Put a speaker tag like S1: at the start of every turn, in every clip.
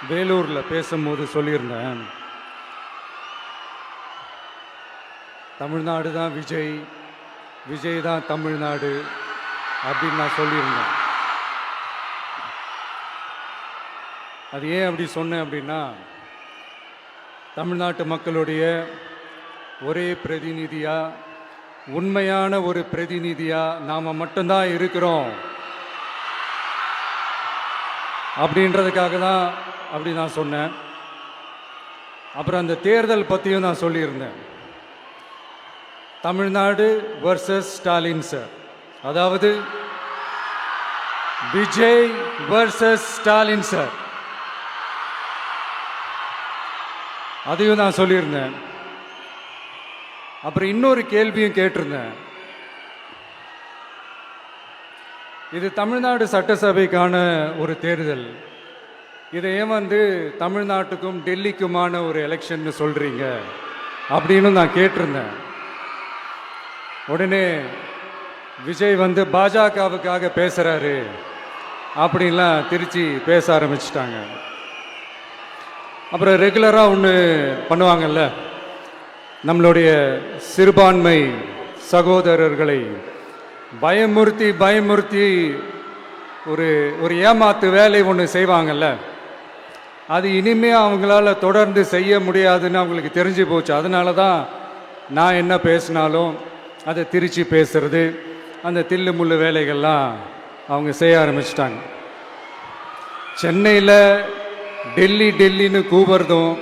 S1: வேலூரில் பேசும்போது சொல்லியிருந்தேன், தமிழ்நாடு தான் விஜய், விஜய் தான் தமிழ்நாடு அப்படின்னு நான் சொல்லியிருந்தேன். அது ஏன் அப்படி சொன்னேன் அப்படின்னா, தமிழ்நாட்டு மக்களுடைய ஒரே பிரதிநிதியாக, உண்மையான ஒரு பிரதிநிதியாக நாம் மட்டும்தான் இருக்கிறோம் அப்படின்றதுக்காக தான் அப்படி நான் சொன்னேன். அப்புறம் அந்த தேர்தல் பற்றியும் நான் சொல்லியிருந்தேன். தமிழ்நாடு வர்சஸ் ஸ்டாலின் சார், அதாவது விஜய் வர்சஸ் ஸ்டாலின் சார், அதையும் நான் சொல்லியிருந்தேன். அப்புறம் இன்னொரு கேள்வியும் கேட்டிருந்தேன். இது தமிழ்நாடு சட்டசபைக்கான ஒரு தேர்தல், இதை ஏன் தமிழ்நாட்டுக்கும் டெல்லிக்குமான ஒரு எலெக்ஷன் சொல்றீங்க அப்படின்னு நான் கேட்டிருந்தேன். உடனே விஜய் பாஜகவுக்காக பேசுறாரு அப்படின்லாம் திருச்சி பேச ஆரம்பிச்சிட்டாங்க. அப்புறம் ரெகுலராக ஒன்று பண்ணுவாங்கல்ல, நம்மளுடைய சிறுபான்மை சகோதரர்களை பயமுறுத்தி பயமுறுத்தி ஒரு ஏமாத்து வேலை ஒன்று செய்வாங்கல்ல, அது இனிமே அவங்களால தொடர்ந்து செய்ய முடியாதுன்னு அவங்களுக்கு தெரிஞ்சு போச்சு. அதனால தான் நான் என்ன பேசினாலும் அதை திருச்சி பேசுறது, அந்த தில்லு முள்ளு வேலைகள்லாம் அவங்க செய்ய ஆரம்பிச்சிட்டாங்க. சென்னையில் டெல்லி டெல்லின்னு கூவுறதும்,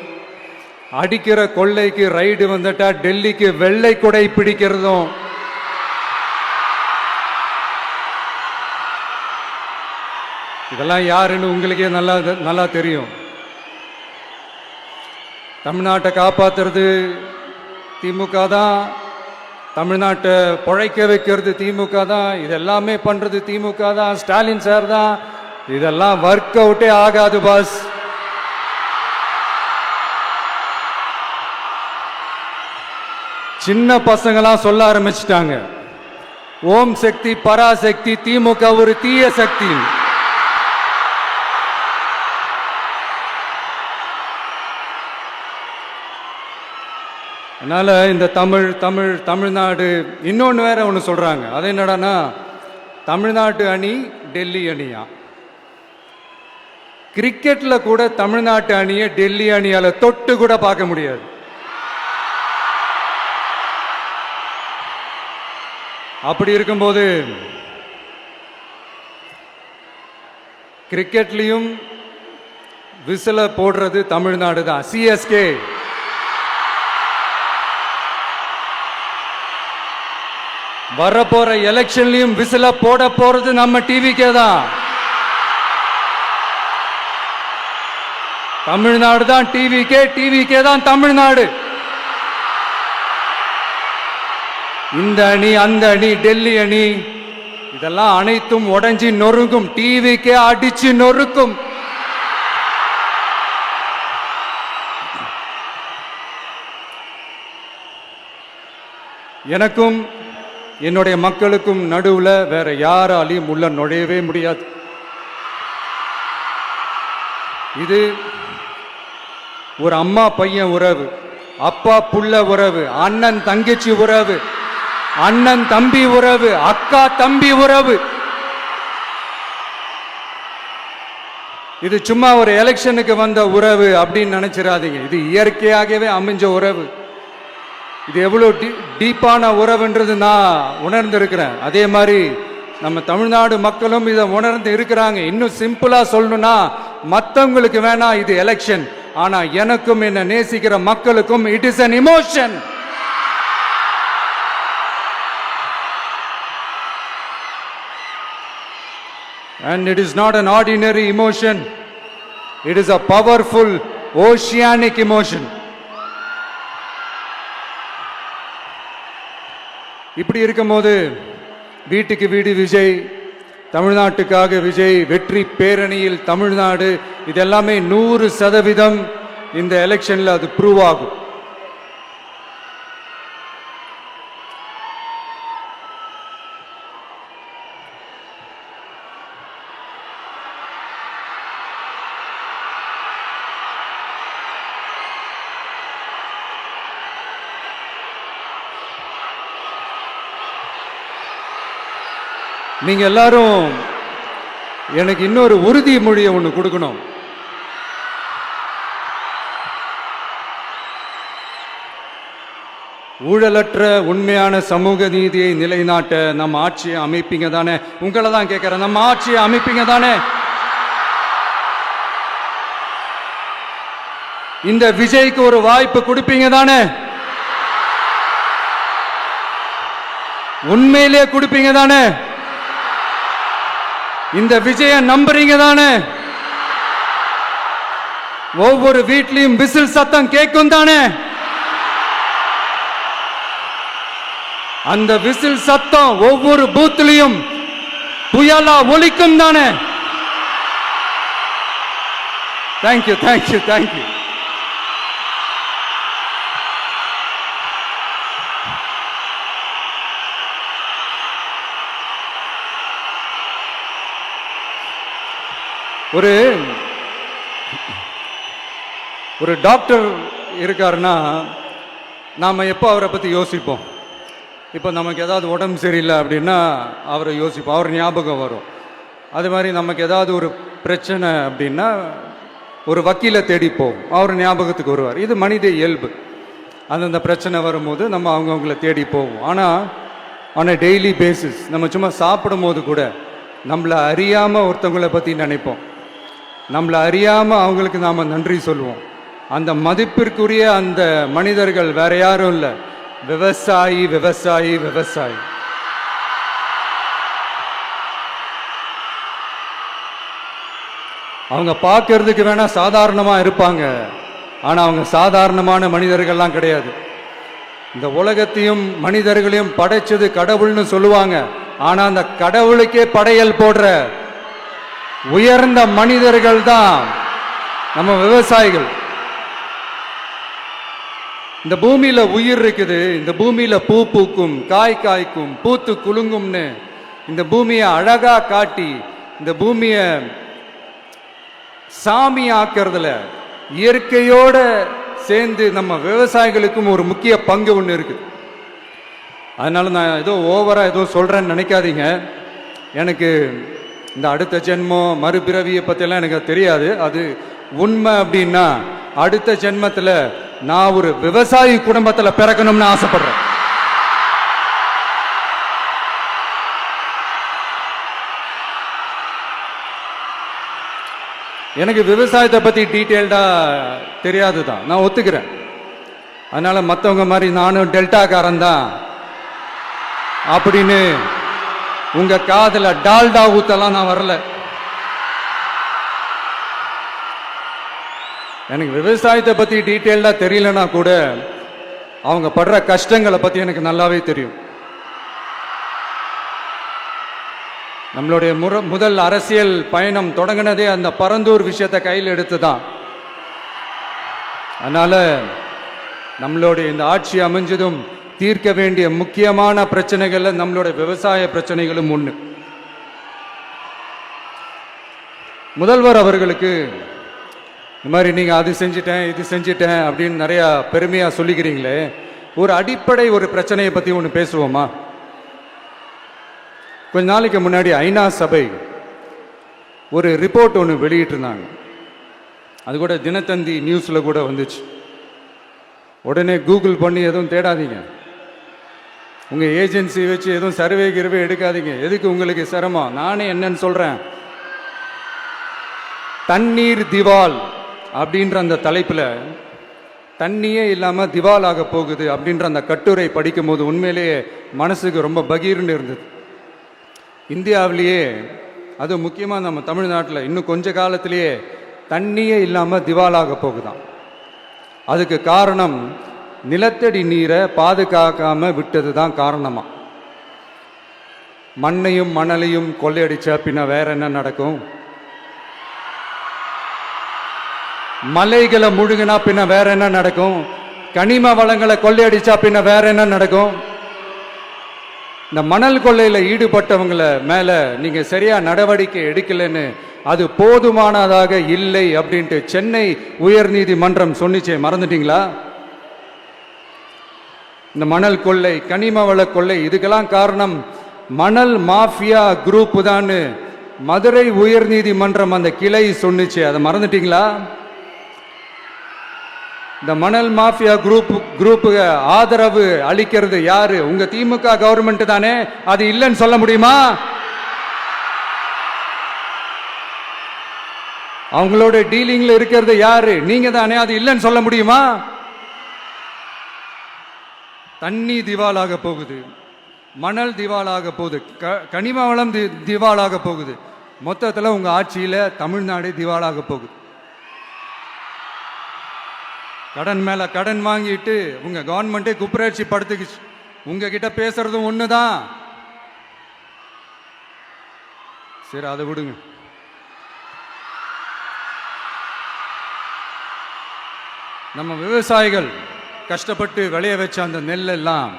S1: அடிக்கிற கொள்ளைக்கு ரைடு வந்துட்டா டெல்லிக்கு வெள்ளை கொடை பிடிக்கிறதும், இதெல்லாம் யாருன்னு உங்களுக்கே நல்லா தெரியும். தமிழ்நாட்டை காப்பாற்றுறது திமுக தான், தமிழ்நாட்டை பிழைக்க வைக்கிறது திமுக தான், இதெல்லாமே பண்ணுறது திமுக தான், ஸ்டாலின் சார் தான். இதெல்லாம் ஒர்க் அவுட்டே ஆகாது பாஸ். சின்ன பசங்களாம் சொல்ல ஆரம்பிச்சிட்டாங்க, ஓம் சக்தி பராசக்தி, திமுக ஒரு தீய சக்தி. அதனால இந்த தமிழ்நாடு இன்னொன்று வேற ஒன்று சொல்றாங்க. அது என்னடான்னா, தமிழ்நாட்டு அணி டெல்லி அணியா. கிரிக்கெட்ல கூட தமிழ்நாட்டு அணியை டெல்லி அணியால தொட்டு கூட பார்க்க முடியாது. அப்படி இருக்கும்போது கிரிக்கெட்லயும் விசில போடுறது தமிழ்நாடு தான், சிஎஸ்கே. வரப்போற எலெக்ஷன்லயும் விசில போட போறது நம்ம டிவிக்கே தான். தமிழ்நாடு தான் டிவிக்கே, டிவிக்கே தான் தமிழ்நாடு. இந்த அணி அந்த அணி டெல்லி அணி இதெல்லாம் அனைத்தும் உடைஞ்சி நொறுங்கும், டிவிக்கே அடிச்சு நொறுக்கும். எனக்கும் என்னுடைய மக்களுக்கும் நடுவுல வேற யாராலையும் உள்ள நுழையவே முடியாது. இது ஒரு அம்மா பையன் உறவு, அப்பா புள்ள உறவு, அண்ணன் தங்கச்சி உறவு, அண்ணன் தம்பி உறவு, அக்கா தம்பி உறவு. இது சும்மா ஒரு எலெக்ஷனுக்கு வந்த உறவு அப்படின்னு நினைச்சிடாதீங்க. இது இயற்கையாகவே அமைஞ்ச உறவு. இது எவ்வளவு டீப்பான உறவுன்றது நான் உணர்ந்திருக்கிறேன். அதே மாதிரி நம்ம தமிழ்நாடு மக்களும் இதை உணர்ந்து இருக்கிறாங்க. இன்னும் சிம்பிளா சொல்லணும்னா, மற்றவங்களுக்கு வேணா இது எலெக்ஷன், ஆனா எனக்கும் என்ன நேசிக்கிற மக்களுக்கும் it is an emotion. And it is not an ordinary emotion. It is a powerful oceanic emotion. இப்படி இருக்கும்போது வீட்டுக்கு வீடு விஜய், தமிழ்நாட்டுக்காக விஜய், வெற்றி பேரணியில் தமிழ்நாடு, இதெல்லாமே 100% இந்த எலெக்ஷன்ல அது ப்ரூவ் ஆகும். நீங்க எல்லாரும் எனக்கு இன்னொரு உறுதிமொழியை ஒன்று கொடுக்கணும். ஊழலற்ற உண்மையான சமூக நீதியை நிலைநாட்ட நம்ம ஆட்சியை அமைப்பீங்க தானே? உங்களை தான் கேட்கிறேன், நம்ம ஆட்சியை அமைப்பீங்க தானே? இந்த விஜய்க்கு ஒரு வாய்ப்பு கொடுப்பீங்க தானே? உண்மையிலே கொடுப்பீங்க தானே? இந்த விஜய நம்புறீங்க தானே? ஒவ்வொரு வீட்லயும் விசில் சத்தம் கேட்கும் தானே? அந்த விசில் சத்தம் ஒவ்வொரு பூத்திலையும் புயலா ஒலிக்கும் தானே? Thank you thank you thank you. ஒரு டாக்டர் இருக்காருன்னா நாம எப்போ அவரை பத்தி யோசிப்போம்? இப்போ நமக்கு ஏதாவது உடம்பு சரியில்லை அப்படின்னா அவரை யோசிப்போம், அவர் ஞாபகம் வரும். அது மாதிரி நமக்கு ஏதாவது ஒரு பிரச்சனை அப்படின்னா ஒரு வக்கீலை தேடிப்போம், அவர் ஞாபகத்துக்கு வருவார். இது மனித இயல்பு. அந்தந்த பிரச்சனை வரும்போது நம்ம அவங்கவுங்கள தேடி போவோம். ஆனால் ஆன் அ டெய்லி பேசிஸ் நம்ம சும்மா சாப்பிடும் போது கூட நம்மளை அறியாமல் ஒருத்தவங்களை பற்றி நினைப்போம், நம்மளை அறியாமல் அவங்களுக்கு நாம் நன்றி சொல்லுவோம். அந்த மதிப்பிற்குரிய அந்த மனிதர்கள் வேற யாரும் இல்லை, விவசாயி விவசாயி விவசாயி. அவங்க பார்க்கறதுக்கு வேணா சாதாரணமா இருப்பாங்க, ஆனா அவங்க சாதாரணமான மனிதர்கள்லாம் கிடையாது. இந்த உலகத்தையும் மனிதர்களையும் படைச்சது கடவுள்னு சொல்லுவாங்க, ஆனா அந்த கடவுளுக்கே படையல் போடுற உயர்ந்த மனிதர்கள் தான் நம்ம விவசாயிகள். இந்த பூமியில உயிர் இருக்குது, இந்த பூமியில பூ பூக்கும், காய் காய்க்கும், பூத்து குலுங்கும்னு இந்த பூமியை அழகா காட்டி இந்த பூமியை சாமி ஆக்கிறதுல இயற்கையோட சேர்ந்து நம்ம விவசாயிகளுக்கும் ஒரு முக்கிய பங்கு ஒன்று இருக்கு. அதனால நான் ஏதோ ஓவரா ஏதோ சொல்றேன்னு நினைக்காதீங்க. எனக்கு இந்த அடுத்த ஜென்மம் மறுபிறவியை பற்றியெல்லாம் எனக்கு தெரியாது. அது உண்மை அப்படின்னா அடுத்த ஜென்மத்தில் நான் ஒரு விவசாயி குடும்பத்தில் பிறக்கணும்னு ஆசைப்படுறேன். எனக்கு விவசாயத்தை பற்றி டீட்டெயில்டாக தெரியாது தான், நான் ஒத்துக்கிறேன். அதனால மற்றவங்க மாதிரி நானும் டெல்டாக்காரன் தான் அப்படின்னு உங்க காதுல டால்டா ஊத்தலாம் நான் வரல. எனக்கு விவசாயத்தை பத்தி டீட்டெயில்டா தெரியலனா கூட அவங்க படுற கஷ்டங்களை பத்தி எனக்கு நல்லாவே தெரியும். நம்மளுடைய முதல் அரசியல் பயணம் தொடங்கினதே அந்த பரந்தூர் விஷயத்தை கையில் எடுத்து தான். அதனால நம்மளுடைய இந்த ஆட்சி அமைஞ்சதும் தீர்க்க வேண்டிய முக்கியமான பிரச்சனைகள்ல நம்மளுடைய விவசாய பிரச்சனைகளும் ஒண்ணு. முதல்வர் அவர்களுக்கு இந்த மாதிரி நீங்க அது செஞ்சிட்டேன் இது செஞ்சிட்டேன் அப்படின்னு நிறைய பெருமையா சொல்லிக்கிறீங்களே, ஒரு அடிப்படை ஒரு பிரச்சனையை பத்தி ஒன்று பேசுவோமா? கொஞ்ச நாளைக்கு முன்னாடி ஐநா சபை ஒரு ரிப்போர்ட் ஒன்று வெளியிட்டிருந்தாங்க. அது கூட தினத்தந்தி நியூஸ்ல கூட வந்துச்சு. உடனே கூகுள் பண்ணி எதுவும் தேடாதீங்க, உங்க ஏஜென்சி வச்சு எதுவும் சர்வே கிருவே எடுக்காதீங்க. எதுக்கு உங்களுக்கு சிரமம்? நானே என்னன்னு சொல்றேன். தண்ணீர் திவால் அப்படின்ற அந்த தலைப்புல தண்ணியே இல்லாம திவால் ஆக போகுது அப்படின்ற அந்த கட்டுரை படிக்கும் போது உண்மையிலேயே மனசுக்கு ரொம்ப பகீர்னு இருந்தது. இந்தியாவிலேயே அது முக்கியமாக நம்ம தமிழ்நாட்டில் இன்னும் கொஞ்ச காலத்திலேயே தண்ணியே இல்லாமல் திவாலாக போகுதான். அதுக்கு காரணம் நிலத்தடி நீரை பாதுகாக்காம விட்டது தான் காரணமா. மண்ணையும் மணலையும் கொள்ளையடிச்சா பின்ன வேற என்ன நடக்கும்? மலைகளை முழுகினா பின்ன வேற என்ன நடக்கும்? கனிம வளங்களை கொள்ளையடிச்சா பின்ன வேற என்ன நடக்கும்? இந்த மணல் கொள்ளையில ஈடுபட்டவங்களை மேல நீங்க சரியா நடவடிக்கை எடுக்கலன்னு அது போதுமானதாக இல்லை அப்படின்ட்டு சென்னை உயர்நீதிமன்றம் சொன்னிச்சே, மறந்துட்டீங்களா? இந்த மணல் கொள்ளை, கனிம வள கொள்ளை, இதுக்கெல்லாம் காரணம் மணல் மாஃபியா குரூப் தான் மதுரை உயர்நீதிமன்றம் அந்த கிளை சொன்னுச்சு. அதை மறந்துட்டீங்களா? இந்த மணல் மாஃபியா குரூப்புக்கு ஆதரவு அளிக்கிறது யாரு? உங்க திமுக கவர்மெண்ட் தானே. அது இல்லைன்னு சொல்ல முடியுமா? அவங்களோட டீலிங்ல இருக்கிறது யாரு? நீங்க தானே. அது இல்லைன்னு சொல்ல முடியுமா? தண்ணி திவாலாக போகுது, மணல் திவாலாக போகுது, கனிம வளம் திவாலாக போகுது. மொத்தத்தில் உங்க ஆட்சியில தமிழ்நாடு திவாலாக போகுது. கடன் மேல கடன் வாங்கிட்டு உங்க கவர்மெண்டே குப்பராட்சி படுத்துக்குச்சு. உங்ககிட்ட பேசுறதும் ஒண்ணுதான். சரி, அதை விடுங்க. நம்ம விவசாயிகள் கஷ்டப்பட்டு விளைய வச்ச அந்த நெல்லெல்லாம்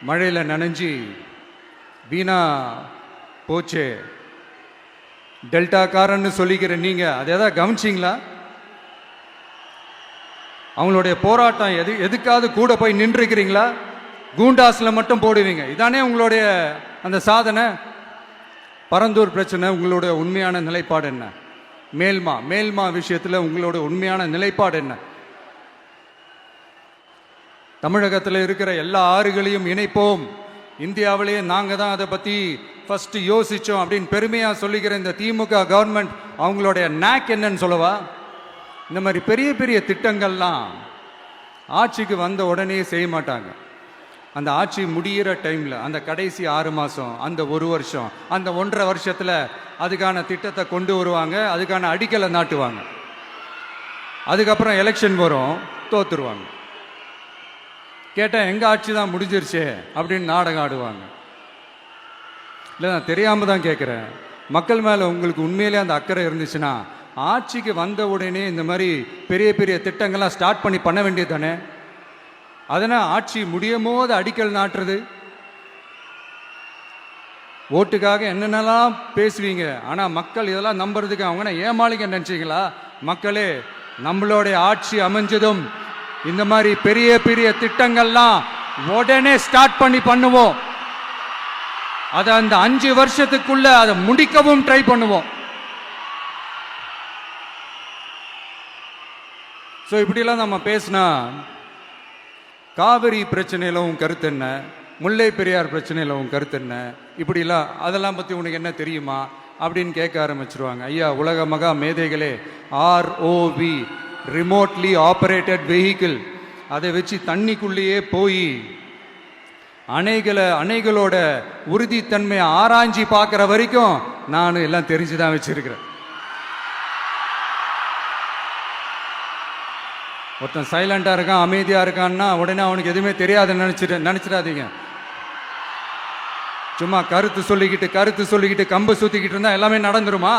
S1: மழையில் நனைஞ்சி வீணா போச்சே. டெல்டாக்காரன்னு சொல்லிக்கிற நீங்க அதை எதாவது கவனிச்சிங்களா? அவங்களுடைய போராட்டம் எதுக்காவது கூட போய் நின்றுக்கிறீங்களா? கூண்டாஸில் மட்டும் போடுவீங்க. இதானே உங்களுடைய அந்த சாதனை. பரந்தூர் பிரச்சனை, உங்களுடைய உண்மையான நிலைப்பாடு என்ன? மேல்மா விஷயத்தில் உங்களோட உண்மையான நிலைப்பாடு என்ன? தமிழகத்தில் இருக்கிற எல்லா ஆறுகளையும் இணைப்போம், இந்தியாவிலேயே நாங்கள் தான் அதை பற்றி ஃபர்ஸ்ட் யோசித்தோம் அப்படின்னு பெருமையாக சொல்லிக்கிற இந்த திமுக கவர்மெண்ட் அவங்களுடைய நாக் என்னன்னு சொல்லவா? இந்த மாதிரி பெரிய பெரிய திட்டங்கள்லாம் ஆட்சிக்கு வந்த உடனே செய்ய மாட்டாங்க. அந்த ஆட்சி முடிகிற டைமில், அந்த கடைசி 6 மாதம், அந்த 1 வருஷம், அந்த 1.5 வருஷத்தில் அதுக்கான திட்டத்தை கொண்டு வருவாங்க, அதுக்கான அடிக்கலை நாட்டுவாங்க. அதுக்கப்புறம் எலெக்ஷன் வரும், தோத்துருவாங்க. கேட்டால் எங்கள் ஆட்சி தான் முடிஞ்சிருச்சே அப்படின்னு நாடகம் ஆடுவாங்க. இல்லை, நான் தெரியாமல் தான் கேட்குறேன். மக்கள் மேலே உங்களுக்கு உண்மையிலே அந்த அக்கறை இருந்துச்சுன்னா ஆட்சிக்கு வந்த உடனே இந்த மாதிரி பெரிய பெரிய திட்டங்கள்லாம் ஸ்டார்ட் பண்ண வேண்டியது தானே. அதனால் ஆட்சி முடியும் போது அடிக்கல் நாட்டுறது. ஓட்டுக்காக என்னென்னலாம் பேசுவீங்க, ஆனால் மக்கள் இதெல்லாம் நம்புறதுக்கு அவங்க ஏமாளிங்க நினச்சிங்களா? மக்களே, நம்மளுடைய ஆட்சி அமைஞ்சதும் இந்த மாதிரி பெரிய பெரிய திட்டங்கள்லாம் உடனே ஸ்டார்ட் பண்ணுவோம். அதை அந்த 5 வருஷத்துக்குள்ள அதை முடிக்கவும் ட்ரை பண்ணுவோம். ஸோ இப்படிலாம் நம்ம பேசினா காவிரி பிரச்சனையில் உன் கருத்து என்ன, முல்லை பெரியார் பிரச்சனையில் உன் கருத்து என்ன, இப்படிலாம் அதெல்லாம் பற்றி உனக்கு என்ன தெரியுமா அப்படின்னு கேட்க ஆரம்பிச்சிருவாங்க. ஐயா, உலக மகா மேதைகளே, ROV, ரிமோட்லி ஆப்ரேட்டட் வெஹிக்கிள், அதை வச்சு தண்ணிக்குள்ளேயே போய் அணைகளோட உறுதித்தன்மையை ஆராய்ச்சி பார்க்குற வரைக்கும் நான் எல்லாம் தெரிஞ்சுதான் வச்சிருக்கிறேன். ஒருத்தன் சைலண்டா இருக்கான், அமைதியா இருக்கான்னா உடனே அவனுக்கு எதுவுமே தெரியாதுன்னு நினைச்சிடாதீங்க. சும்மா கருத்து சொல்லிக்கிட்டு கம்பு சுத்திக்கிட்டு இருந்தா எல்லாமே நடந்துருமா?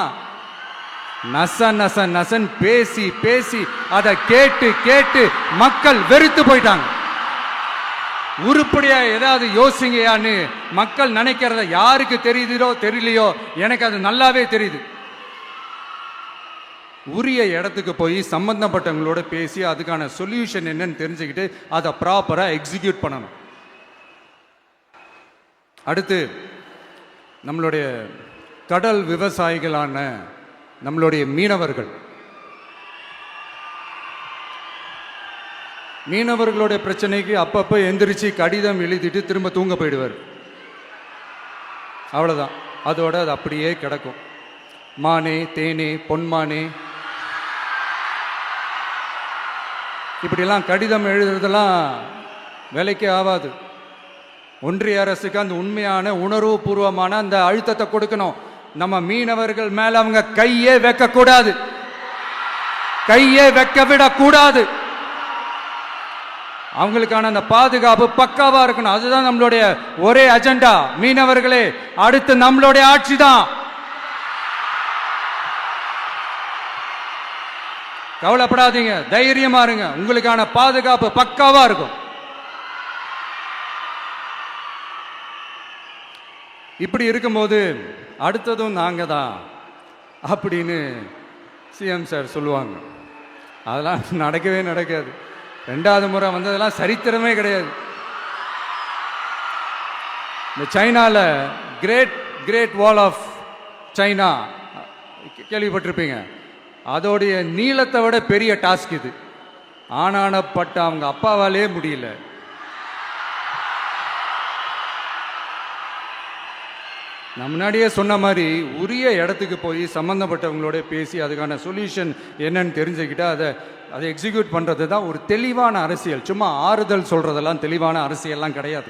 S1: நசன் பேசி அதை கேட்டு மக்கள் வெறுத்து போயிட்டாங்க. உருப்படியா ஏதாவது யோசிங்கயான்னு மக்கள் நினைக்கிறத யாருக்கு தெரியுதோ தெரியலையோ, எனக்கு அது நல்லாவே தெரியுது. உரிய இடத்துக்கு போய் சம்பந்தப்பட்டவங்களோட பேசி அதுக்கான சொல்யூஷன் என்னன்னு தெரிஞ்சுக்கிட்டு அதை ப்ராப்பரா எக்ஸிக்யூட் பண்ணணும். அடுத்து நம்மளுடைய கடல் விவசாயிகளான நம்மளுடைய மீனவர்களுடைய பிரச்சனைக்கு அப்பப்போ எந்திரிச்சு கடிதம் எழுதிட்டு திரும்ப தூங்க போயிடுவார். அவ்வளோதான், அதோட அது அப்படியே கிடக்கும். மானே, தேனே, பொன்மானே, இப்படிலாம் கடிதம் எழுதுறதெல்லாம் வேலைக்கே ஆகாது. ஒன்றிய அரசுக்கு அந்த உண்மையான உணர்வுபூர்வமான அந்த அழுத்தத்தை கொடுக்கணும். நம்ம மீனவர்கள் மேல அவங்க கையே வைக்கக்கூடாது, கையே வைக்க விடக்கூடாது. அவங்களுக்கான அந்த பாதுகாப்பு பக்காவா இருக்கணும். அதுதான் நம்மளுடைய ஒரே அஜெண்டா. மீனவர்களே, அடுத்து நம்மளுடைய ஆட்சி தான். கவலைப்படாதீங்க, தைரியமா இருங்க, உங்களுக்கான பாதுகாப்பு பக்காவா இருக்கும். இப்படி இருக்கும்போது அடுத்ததும் நாங்க தான் அப்படின்னு சிஎம் சார் சொல்லுவாங்க. அதெல்லாம் நடக்கவே நடக்காது. 2வது முறை வந்ததெல்லாம் சரித்திரமே கிடையாது. இந்த சைனால great great wall of China கேள்விப்பட்டிருப்பீங்க. அதோடைய நீளத்தை விட பெரிய டாஸ்க் இது. ஆனானப்பட்ட அவங்க அப்பாவாலே முடியல. நான் முன்னாடியே சொன்ன மாதிரி உரிய இடத்துக்கு போய் சம்மந்தப்பட்டவங்களோட பேசி அதுக்கான சொல்யூஷன் என்னன்னு தெரிஞ்சுக்கிட்டா அதை எக்ஸிக்யூட் பண்ணுறது தான் ஒரு தெளிவான அரசியல். சும்மா ஆறுதல் சொல்கிறதெல்லாம் தெளிவான அரசியல்லாம் கிடையாது.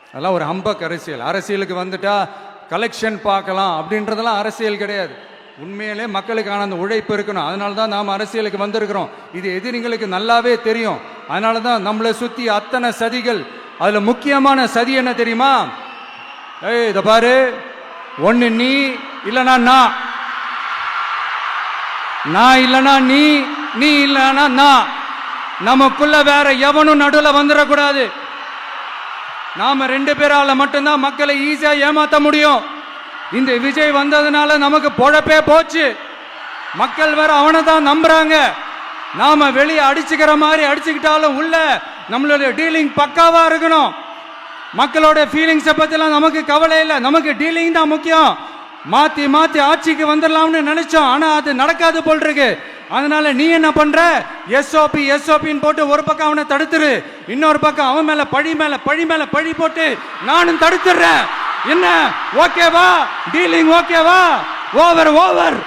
S1: அதெல்லாம் ஒரு ஹம்பக் அரசியல். அரசியலுக்கு வந்துட்டா கலெக்ஷன் பார்க்கலாம் அப்படின்றதெல்லாம் அரசியல் கிடையாது. உண்மையிலே மக்களுக்கான அந்த உழைப்பு இருக்கணும். அதனால தான் நாம் அரசியலுக்கு வந்திருக்கிறோம். இது எதிரிங்களுக்கு நல்லாவே தெரியும். அதனால தான் நம்மளை சுற்றி அத்தனை சதிகள். அதில் முக்கியமான சதி என்ன தெரியுமா? இதை பாரு, ஒன்று நீ இல்லைனா நான் இல்லைனா நீ இல்லைனா நான். நமக்குள்ள வேற எவனும் நடுவில் வந்துடக்கூடாது. நாம 2 பேரால மட்டும்தான் மக்களை ஈஸியா ஏமாத்த முடியும். இந்த விஜய் வந்ததுனால நமக்கு பொழப்பே போச்சு. மக்கள் வேற அவனை தான் நம்புறாங்க. நாம வெளியே அடிச்சுக்கிற மாதிரி அடிச்சுக்கிட்டாலும் உள்ள நம்மளுடைய டீலிங் பக்காவா இருக்கணும். மக்களோட ஃபீலிங்ஸை பத்திலாம் நமக்கு கவலை இல்லை. நமக்கு டீலிங் தான் முக்கியம். மாத்தி மாத்தி ஆட்சிக்கு வந்துடலாம்னு நினைச்சோம். ஆனா அது நடக்காது போல் இருக்கு. அதனால நீ என்ன பண்ற? எஸ்ஓபின்னு போட்டு ஒரு பக்கம் அவனை தடுத்துரு, இன்னொரு பக்கம் அவன் மேல பழி போட்டு நானும் தடுத்துறேன். என்ன ஓகேவா? டீலிங் ஓகேவா? ஓவர்.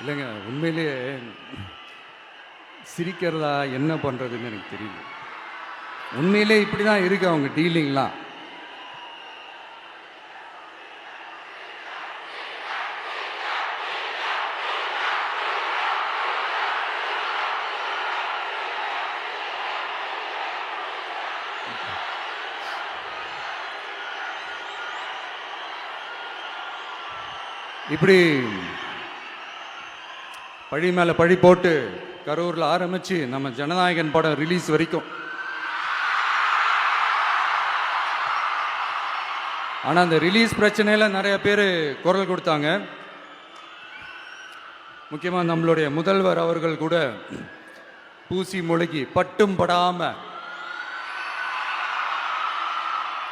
S1: இல்லைங்க, உண்மையிலேயே சிரிக்கிறதா என்ன பண்ணுறதுன்னு எனக்கு தெரியல. உண்மையிலே இப்படி தான் இருக்கு அவங்க டீலிங்லாம். இப்படி பழி மேலே பழி போட்டு கரூரில் ஆரம்பித்து நம்ம ஜனநாயகன் படம் ரிலீஸ் வரைக்கும். ஆனால் அந்த ரிலீஸ் பிரச்சனையில் நிறைய பேர் குரல் கொடுத்தாங்க. முக்கியமாக நம்மளுடைய முதல்வர் அவர்கள் கூட பூசி மொழிகி பட்டும் படாம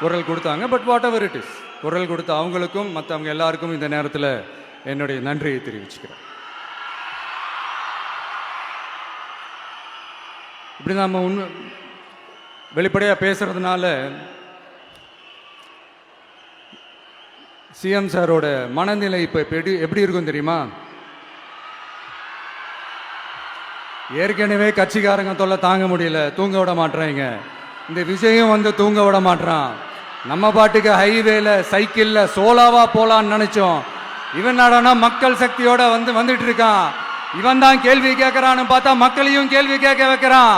S1: குரல் கொடுத்தாங்க. But what ever it is, குரல் கொடுத்த அவங்களுக்கும் மற்றவங்க எல்லாருக்கும் இந்த நேரத்தில் என்னுடைய நன்றியை தெரிவிச்சுக்கிறேன். இப்படி நம்ம வெளிப்படையாக பேசுறதுனால சிஎம் சாரோட மனநிலை இப்போ எப்படி இருக்கும் தெரியுமா? ஏற்கனவே கட்சிக்காரங்க தொல்லை தாங்க முடியல, தூங்க விட மாட்டேறாங்க. இந்த விஜயும் வந்து தூங்க விட மாட்டான். நம்ம பாட்டுக்கு ஹைவேல சைக்கிள்ல சோலாவா போலான்னு நினைச்சோம். இவன் நாடானா மக்கள் சக்தியோட வந்துட்டு இருக்கான். இவன் தான் கேள்வி கேட்கறான்னு பார்த்தா மக்களையும் கேள்வி கேட்க வைக்கிறான்.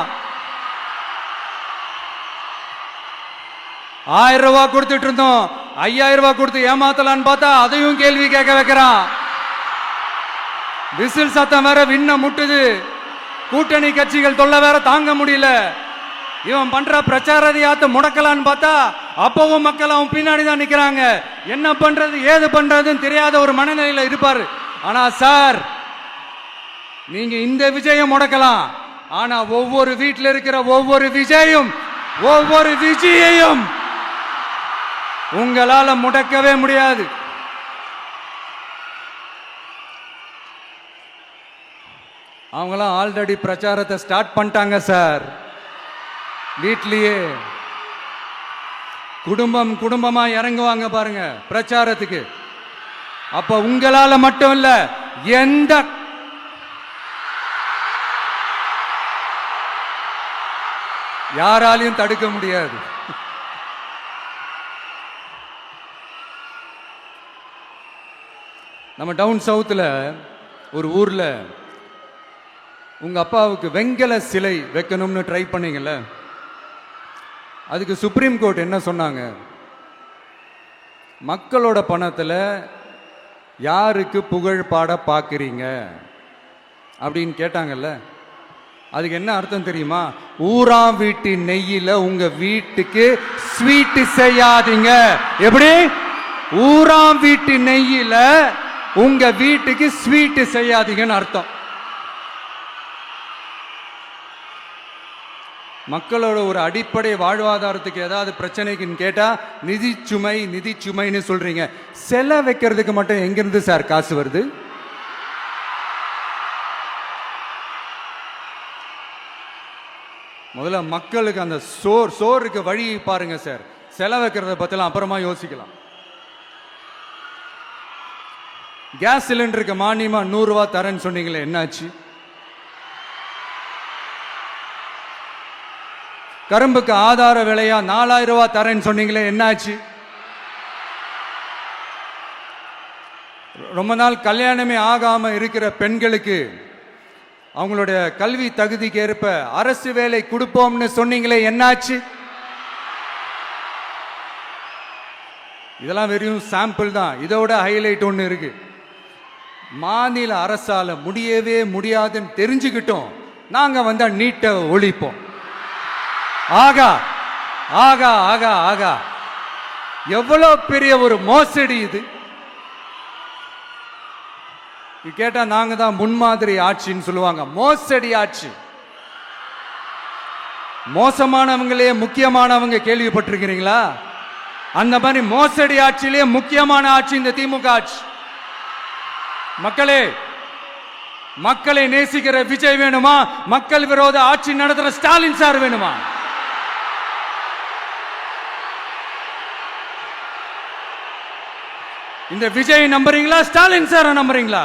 S1: 1000 ரூபாய் கொடுத்துட்டு இருந்தோம், 5000 ரூபாய் கொடுத்து ஏமாத்தலான்னு பார்த்தா அதையும் கேள்வி கேட்க வைக்கிறான். விசில் சத்தம் வேற விண்ண முட்டுது. கூட்டணி கட்சிகள் தொல்லை வேற தாங்க முடியல. இவன் பண்ற பிரச்சாரத்தையாத்த முடக்கலான்னு பார்த்தா அப்பவும் மக்கள் அவன் பின்னாடி தான் நிக்கிறாங்க. என்ன பண்றது ஏது பண்றதுன்னு தெரியாத ஒரு மனநிலையில இருப்பாரு. ஆனா சார், நீங்க இந்த விஜயம் முடக்கலாம். ஆனா ஒவ்வொரு வீட்டில் இருக்கிற ஒவ்வொரு விஜயையும் உங்களால முடக்கவே முடியாது. அவங்களாம் ஆல்ரெடி பிரச்சாரத்தை ஸ்டார்ட் பண்ணிட்டாங்க சார். வீட்லயே குடும்பமா இறங்குவாங்க பாருங்க பிரச்சாரத்துக்கு. அப்ப உங்களால மட்டும் இல்ல, எந்த யாராலையும் தடுக்க முடியாது. நம்ம டவுன் சவுத்தில் ஒரு ஊர்ல உங்க அப்பாவுக்கு வெங்கல சிலை வைக்கணும்னு ட்ரை பண்ணீங்கல்ல, அதுக்கு சுப்ரீம் கோர்ட் என்ன சொன்னாங்க? மக்களோட பணத்தில் யாருக்கு புகழ் பாட பார்க்குறீங்க அப்படின்னு கேட்டாங்கல்ல. அதுக்கு என்ன அர்த்தம் தெரியுமா? ஊராம் வீட்டு நெய்யில உங்க வீட்டுக்கு ஸ்வீட் செய்யாதீங்க. எப்படி? ஊராம் வீட்டு நெய்யில உங்க வீட்டுக்கு ஸ்வீட் செய்யாதீங்கன்னு அர்த்தம். மக்களோட ஒரு அடிப்படை வாழ்வாதாரத்துக்கு ஏதாவது பிரச்சனைக்குன்னு கேட்டா நிதி சுமைன்னு சொல்றீங்க. செல வைக்கிறதுக்கு மட்டும் எங்கிருந்து சார் காசு வருது? முதல்ல மக்களுக்கு அந்த சோறுக்கு வழி பாருங்க சார். செலவு வைக்கிறத பத்திலாம் அப்புறமா யோசிக்கலாம். கேஸ் சிலிண்டருக்கு மானியமா 100 ரூபாய் தரேன்னு சொன்னீங்களே, என்னாச்சு? கரும்புக்கு ஆதார விலையா 4000 ரூபாய் தரேன்னு சொன்னீங்களே, என்னாச்சு? ரொம்ப நாள் கல்யாணமே ஆகாம இருக்கிற பெண்களுக்கு அவங்களுடைய கல்வி தகுதிக்கு ஏற்ப அரசு வேலை கொடுப்போம்னு சொன்னீங்களே, என்னாச்சு? இதெல்லாம் வெறும் சாம்பிள் தான். இதோட ஹைலைட் ஒன்று இருக்கு. மாநில அரசால முடியவே முடியாதுன்னு தெரிஞ்சுக்கிட்டோம், நாங்க வந்தா நீட்டை ஒழிப்போம். ஆகா ஆகா ஆகா ஆகா, எவ்வளவு பெரிய ஒரு மோசடி இது! கேட்டா நாங்க தான் முன்மாதிரி ஆட்சின்னு சொல்லுவாங்க. மோசடி ஆட்சி. மோசமானவங்களே முக்கியமானவங்க கேள்விப்பட்டிருக்கிறீங்களா? அந்த மாதிரி மோசடி ஆட்சியிலே முக்கியமான ஆட்சி இந்த திமுக ஆட்சி. மக்களே, மக்களை நேசிக்கிற விஜய் வேணுமா? மக்கள் விரோத ஆட்சி நடத்துற ஸ்டாலின் சார் வேணுமா? இந்த விஜய் நம்புறீங்களா, ஸ்டாலின் சார் நம்புறீங்களா?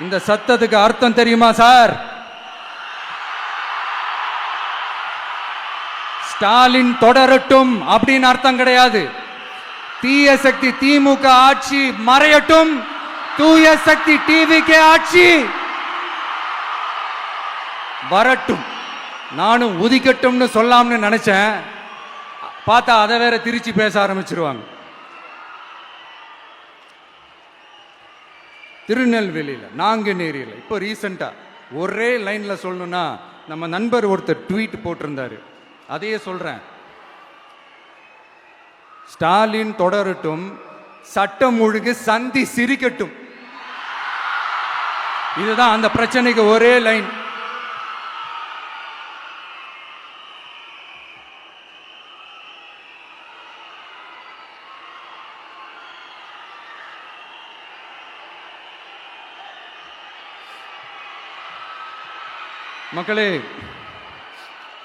S1: இந்த சத்தத்துக்கு அர்த்தம் தெரியுமா சார்? ஸ்டாலின் தொடரட்டும் அப்படின்னு அர்த்தம் கிடையாது. தீய சக்தி திமுக ஆட்சி மறையட்டும், தூய சக்தி டிவிகே ஆட்சி வரட்டும். நானும் உதிக்கட்டும்னு சொல்லாம்னு நினைச்சேன், பார்த்தா அதை வேற திருச்சி பேச ஆரம்பிச்சிருவாங்க. திருநெல்வேலியில், நாங்குநேரியில் இப்போ ரீசெண்டா ஒரே லைன்ல சொல்லணும்னா, நம்ம நண்பர் ஒருத்தர் ட்வீட் போட்டிருந்தாரு, அதையே சொல்றேன். ஸ்டாலின் தொடரட்டும், சட்டம் ஒழுங்கு சந்தி சிரிக்கட்டும். இதுதான் அந்த பிரச்சனைக்கு ஒரே லைன். மக்களே,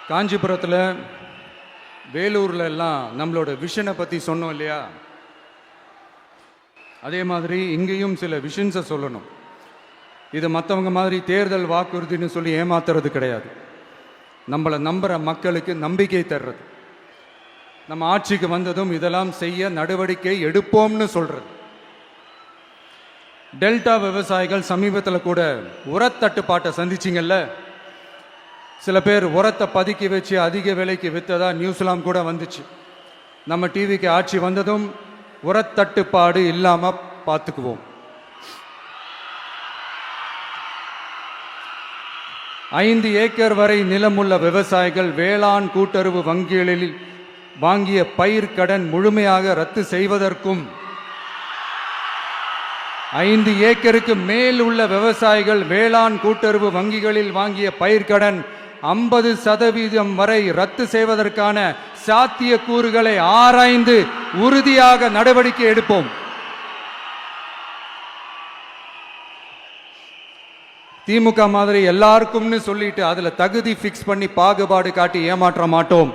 S1: காஞ்சிபுரத்தில், வேலூர்ல எல்லாம் நம்மளோட விஷனை பற்றி சொன்னோம் இல்லையா? அதே மாதிரி இங்கேயும் சில விஷன்ஸை சொல்லணும். இது மற்றவங்க மாதிரி தேர்தல் வாக்குறுதின்னு சொல்லி ஏமாத்துறது கிடையாது. நம்மளை நம்புகிற மக்களுக்கு நம்பிக்கை தர்றது. நம்ம ஆட்சிக்கு வந்ததும் இதெல்லாம் செய்ய நடவடிக்கை எடுப்போம்னு சொல்றது. டெல்டா விவசாயிகள் சமீபத்தில் கூட உரத்தட்டுப்பாட்டை சந்திச்சிங்கல்ல. சில பேர் உரத்தை பதுக்கி வச்சு அதிக விலைக்கு விற்றதா நியூஸ்லாம் கூட வந்துச்சு. நம்ம டிவிக்கு ஆட்சி வந்ததும் உரத்தட்டுப்பாடு இல்லாம பார்த்துக்குவோம். 5 ஏக்கர் வரை நிலமுள்ள விவசாயிகள் வேளாண் கூட்டுறவு வங்கிகளில் வாங்கிய பயிர் கடன் முழுமையாக ரத்து செய்வதற்கும், 5 ஏக்கருக்கு மேல் உள்ள விவசாயிகள் வேளாண் கூட்டுறவு வங்கிகளில் வாங்கிய பயிர்க்கடன் 50% வரை ரத்து செய்வதற்கான சாத்திய கூறுகளை ஆராய்ந்து உறுதியாக நடவடிக்கை எடுப்போம். திமுக மாதிரி எல்லாருக்கும்னு சொல்லிட்டு அதுல தகுதி பிக்ஸ் பண்ணி பாகுபாடு காட்டி ஏமாற்ற மாட்டோம்.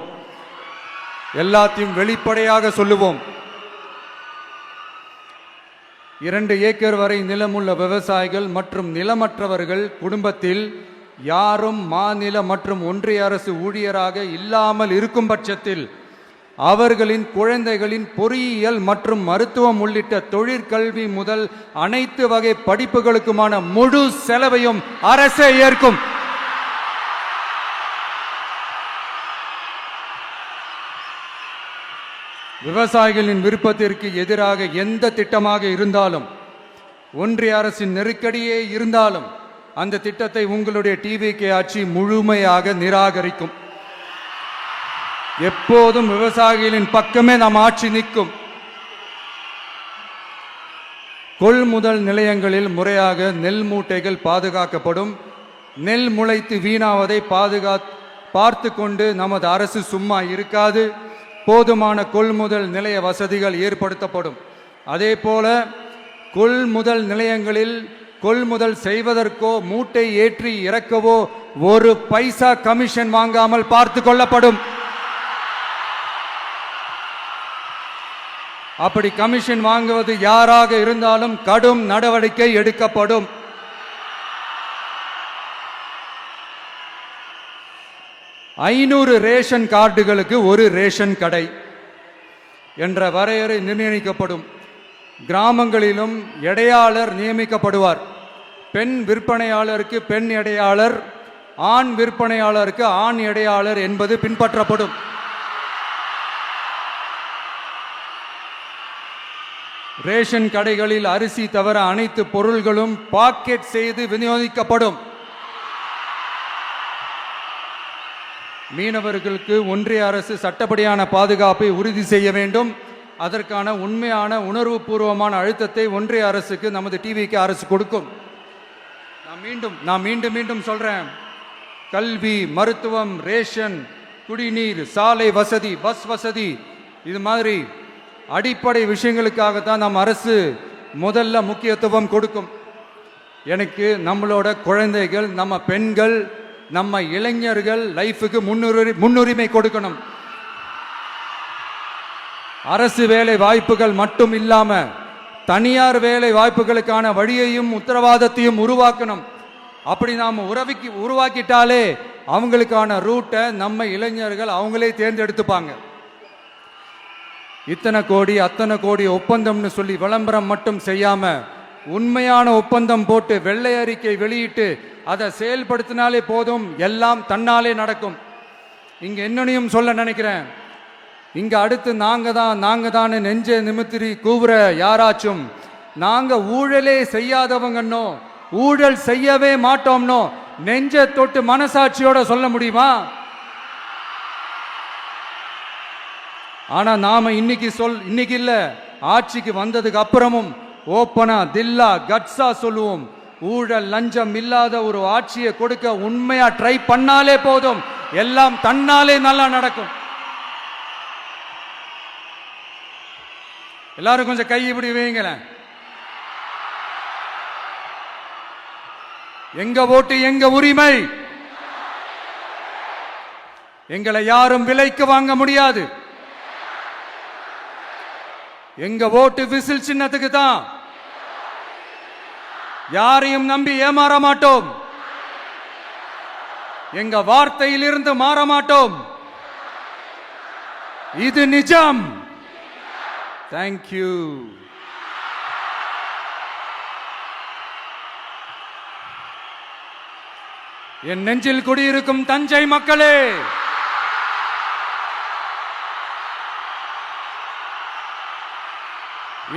S1: எல்லாத்தையும் வெளிப்படையாக சொல்லுவோம். 2 ஏக்கர் வரை நிலமுள்ள விவசாயிகள் மற்றும் நிலமற்றவர்கள் குடும்பத்தில் யாரும் மாநில மற்றும் ஒன்றிய அரசு ஊழியராக இல்லாமல் இருக்கும் பட்சத்தில் அவர்களின் குழந்தைகளின் பொறியியல் மற்றும் மருத்துவம் உள்ளிட்ட தொழிற்கல்வி முதல் அனைத்து வகை படிப்புகளுக்குமான முழு செலவையும் அரசே ஏற்கும். விவசாயிகளின் விருப்பத்திற்கு எதிராக எந்த திட்டமாக இருந்தாலும், ஒன்றிய அரசின் நெருக்கடியே இருந்தாலும், அந்த திட்டத்தை உங்களுடைய டிவிகே ஆட்சி முழுமையாக நிராகரிக்கும். எப்போதும் விவசாயிகளின் பக்கமே நம் ஆட்சி நிற்கும். கொள்முதல் நிலையங்களில் முறையாக நெல் மூட்டைகள் பாதுகாக்கப்படும். நெல் முளைத்து வீணாவதை பார்த்து கொண்டு நமது அரசு சும்மா இருக்காது. போதுமான கொள்முதல் நிலைய வசதிகள் ஏற்படுத்தப்படும். அதே போல கொள்முதல் நிலையங்களில் கொள்முதல் செய்வதற்கோ மூட்டை ஏற்றி இறக்கவோ ஒரு பைசா கமிஷன் வாங்காமல் பார்த்து கொள்ளப்படும். அப்படி கமிஷன் வாங்குவது யாராக இருந்தாலும் கடும் நடவடிக்கை எடுக்கப்படும். ஐநூறு ரேஷன் கார்டுகளுக்கு ஒரு ரேஷன் கடை என்ற வரையறை நிர்ணயிக்கப்படும். கிராமங்களிலும் எடையாளர் நியமிக்கப்படுவார். பெண் விற்பனையாளருக்கு பெண் எடையாளர், ஆண் விற்பனையாளருக்கு ஆண் எடையாளர் என்பது பின்பற்றப்படும். ரேஷன் கடைகளில் அரிசி தவிர அனைத்து பொருள்களும் பாக்கெட் செய்து விநியோகிக்கப்படும். மீனவர்களுக்கு ஒன்றிய அரசு சட்டப்படியான பாதுகாப்பை உறுதி செய்ய வேண்டும். அதற்கான உண்மையான உணர்வுபூர்வமான அழுத்தத்தை ஒன்றிய அரசுக்கு நமது டிவிக்கு அரசு கொடுக்கும். நான் மீண்டும் சொல்றேன், கல்வி, மருத்துவம், ரேஷன், குடிநீர், சாலை வசதி, பஸ் வசதி, இது மாதிரி அடிப்படை விஷயங்களுக்காகத்தான் நம் அரசு முதல்ல முக்கியத்துவம் கொடுக்கும். எனக்கு நம்மளோட குழந்தைகள், நம்ம பெண்கள், நம்ம இளைஞர்கள் லைஃபுக்கு முன்னுரிமை கொடுக்கணும். அரசு வேலை வாய்ப்புகள் மட்டும் இல்லாம தனியார் வேலை வாய்ப்புகளுக்கான வழியையும் உத்தரவாதத்தையும் உருவாக்கணும். அப்படி நாம் உருவாக்கிட்டாலே அவங்களுக்கான ரூட்டை நம்ம இளைஞர்கள் அவங்களே தேர்ந்தெடுத்துப்பாங்க. இத்தனை கோடி அத்தனை கோடி ஒப்பந்தம்னு சொல்லி விளம்பரம் மட்டும் செய்யாம உண்மையான ஒப்பந்தம் போட்டு வெள்ளை அறிக்கை வெளியிட்டு அதை செயல்படுத்தினாலே போதும், எல்லாம் தன்னாலே நடக்கும். இங்க என்னனையும் சொல்ல நினைக்கிறேன், இங்க அடுத்து நாங்க தான் நெஞ்ச நிமித்திரி கூவுற யாராச்சும் நாங்க ஊழலே செய்யாதவங்கன்னோ ஊழல் செய்யவே மாட்டோம்னோ நெஞ்ச தொட்டு மனசாட்சியோட சொல்ல முடியுமா? ஆனா நாம இன்னைக்கு இல்ல, ஆட்சிக்கு வந்ததுக்கு அப்புறமும் ஓப்பனா தில்லா கட்ஸா சொல்லுவோம், ஊழல் லஞ்சம் இல்லாத ஒரு ஆட்சியை கொடுக்க உண்மையா ட்ரை பண்ணாலே போதும், எல்லாம் தன்னாலே நல்லா நடக்கும். எல்லாரும் கொஞ்சம் கை இப்படி வைங்களேன். எங்க ஓட்டு எங்க உரிமை, எங்களை யாரும் விலைக்கு வாங்க முடியாது. எங்க ஓட்டு விசில் சின்னத்துக்கு தான். யாரையும் நம்பி ஏமாற மாட்டோம். எங்க வார்த்தையிலிருந்து மாற மாட்டோம். இது நிஜம். தேங்க்யூ. என் நெஞ்சில் குடியிருக்கும் தஞ்சை மக்களே,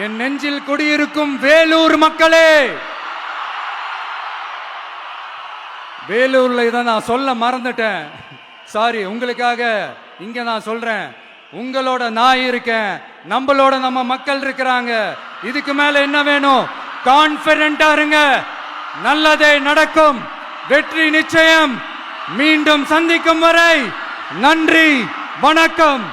S1: என் நெஞ்சில் குடியிருக்கும் வேலூர் மக்களே, வேலூர்ல இதை நான் சொல்ல மறந்துட்டேன், சாரி. உங்களுக்காக இங்க நான் சொல்றேன், உங்களோட நான் இருக்கேன், நம்மளோட நம்ம மக்கள் இருக்கிறாங்க. இதுக்கு மேல என்ன வேணும்? கான்பிடென்ட்டா இருங்க, நல்லதே நடக்கும், வெற்றி நிச்சயம். மீண்டும் சந்திக்கும் வரை நன்றி, வணக்கம்.